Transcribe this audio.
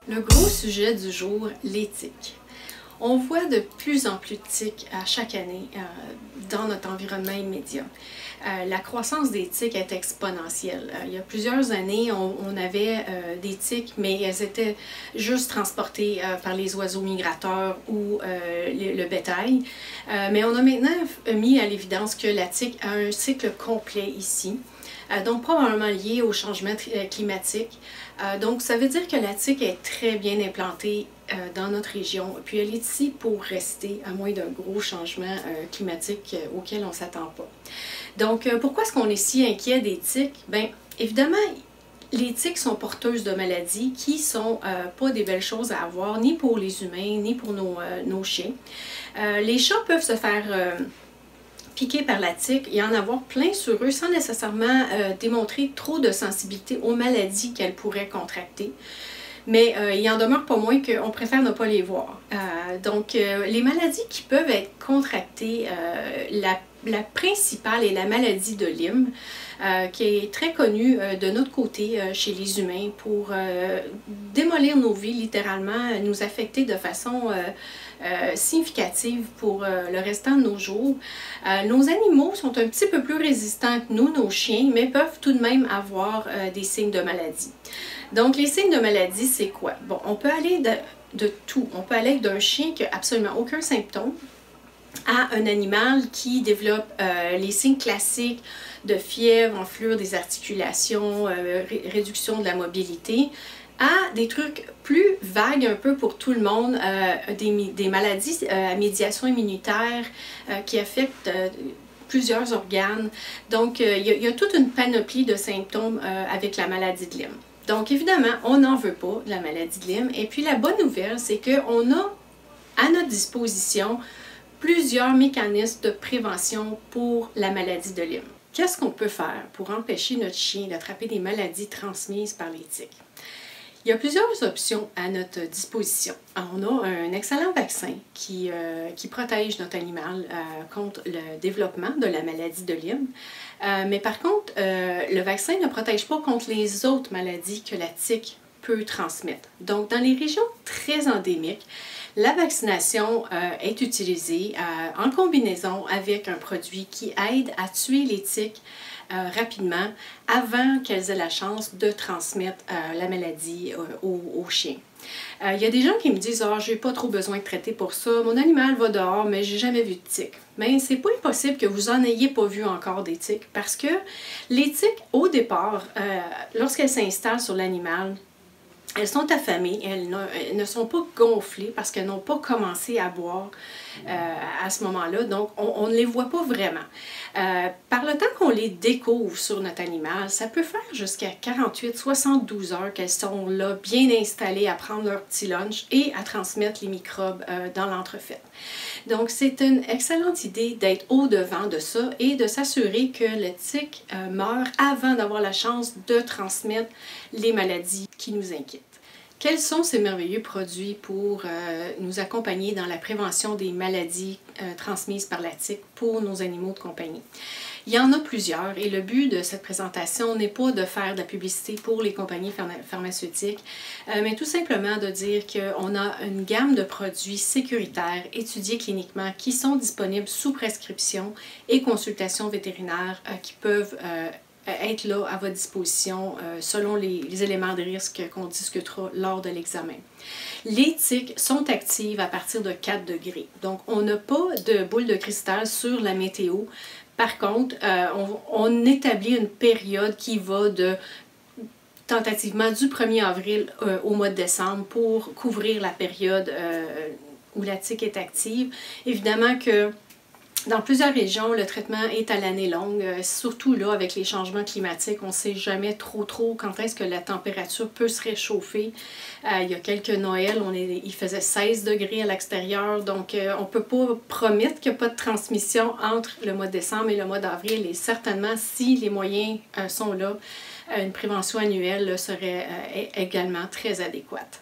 Le gros sujet du jour, l'éthique. On voit de plus en plus de tiques à chaque année dans notre environnement immédiat. La croissance des tiques est exponentielle. Il y a plusieurs années, on avait des tiques, mais elles étaient juste transportées par les oiseaux migrateurs ou le bétail. Mais on a maintenant mis à l'évidence que la tique a un cycle complet ici. Donc probablement lié au changement climatique. Donc ça veut dire que la tique est très bien implantée dans notre région, puis elle est ici pour rester, à moins d'un gros changement climatique auquel on ne s'attend pas. Donc pourquoi est-ce qu'on est si inquiet des tiques? Bien, évidemment, les tiques sont porteuses de maladies qui ne sont pas des belles choses à avoir, ni pour les humains, ni pour nos chiens. Les chats peuvent se faire piqués par la tique et en avoir plein sur eux sans nécessairement démontrer trop de sensibilité aux maladies qu'elles pourraient contracter. Mais il en demeure pas moins qu'on préfère ne pas les voir. Donc, les maladies qui peuvent être contractées, la principale est la maladie de Lyme, qui est très connue de notre côté chez les humains pour démolir nos vies, littéralement, nous affecter de façon significative pour le restant de nos jours. Nos animaux sont un petit peu plus résistants que nous, nos chiens, mais peuvent tout de même avoir des signes de maladie. Donc, les signes de maladie, c'est quoi? Bon, on peut aller de tout. On peut aller d'un chien qui n'a absolument aucun symptôme à un animal qui développe les signes classiques de fièvre, enflure des articulations, réduction de la mobilité, à des trucs plus vagues un peu pour tout le monde, des maladies à médiation immunitaire qui affectent plusieurs organes. Donc, il y a toute une panoplie de symptômes avec la maladie de Lyme. Donc, évidemment, on n'en veut pas de la maladie de Lyme. Et puis, la bonne nouvelle, c'est qu'on a à notre disposition plusieurs mécanismes de prévention pour la maladie de Lyme. Qu'est-ce qu'on peut faire pour empêcher notre chien d'attraper des maladies transmises par les tiques? Il y a plusieurs options à notre disposition. On a un excellent vaccin qui protège notre animal contre le développement de la maladie de Lyme. Mais par contre, le vaccin ne protège pas contre les autres maladies que la tique peut transmettre. Donc, dans les régions très endémiques, la vaccination est utilisée en combinaison avec un produit qui aide à tuer les tiques rapidement avant qu'elles aient la chance de transmettre la maladie aux chiens. Il y a des gens qui me disent « Ah, j'ai pas trop besoin de traiter pour ça, mon animal va dehors, mais j'ai jamais vu de tiques. » Mais c'est pas impossible que vous en ayez pas vu encore des tiques parce que les tiques, au départ, lorsqu'elles s'installent sur l'animal, elles sont affamées, elles ne sont pas gonflées parce qu'elles n'ont pas commencé à boire à ce moment-là, donc on ne les voit pas vraiment. Par le temps qu'on les découvre sur notre animal, ça peut faire jusqu'à 48-72 heures qu'elles sont là, bien installées à prendre leur petit lunch et à transmettre les microbes dans l'entrefaite. Donc c'est une excellente idée d'être au-devant de ça et de s'assurer que le tique meurt avant d'avoir la chance de transmettre les maladies qui nous inquiètent. Quels sont ces merveilleux produits pour nous accompagner dans la prévention des maladies transmises par la tique pour nos animaux de compagnie? Il y en a plusieurs et le but de cette présentation n'est pas de faire de la publicité pour les compagnies pharmaceutiques, mais tout simplement de dire qu'on a une gamme de produits sécuritaires étudiés cliniquement qui sont disponibles sous prescription et consultation vétérinaire qui peuvent être là à votre disposition selon les éléments de risque qu'on discutera lors de l'examen. Les tiques sont actives à partir de 4 degrés. Donc, on n'a pas de boule de cristal sur la météo. Par contre, on établit une période qui va de tentativement du 1er avril au mois de décembre pour couvrir la période où la tique est active. Évidemment que dans plusieurs régions, le traitement est à l'année longue, surtout là avec les changements climatiques. On ne sait jamais trop quand est-ce que la température peut se réchauffer. Il y a quelques Noëls, il faisait 16 degrés à l'extérieur, donc on ne peut pas promettre qu'il n'y a pas de transmission entre le mois de décembre et le mois d'avril. Et certainement, si les moyens sont là, une prévention annuelle serait également très adéquate.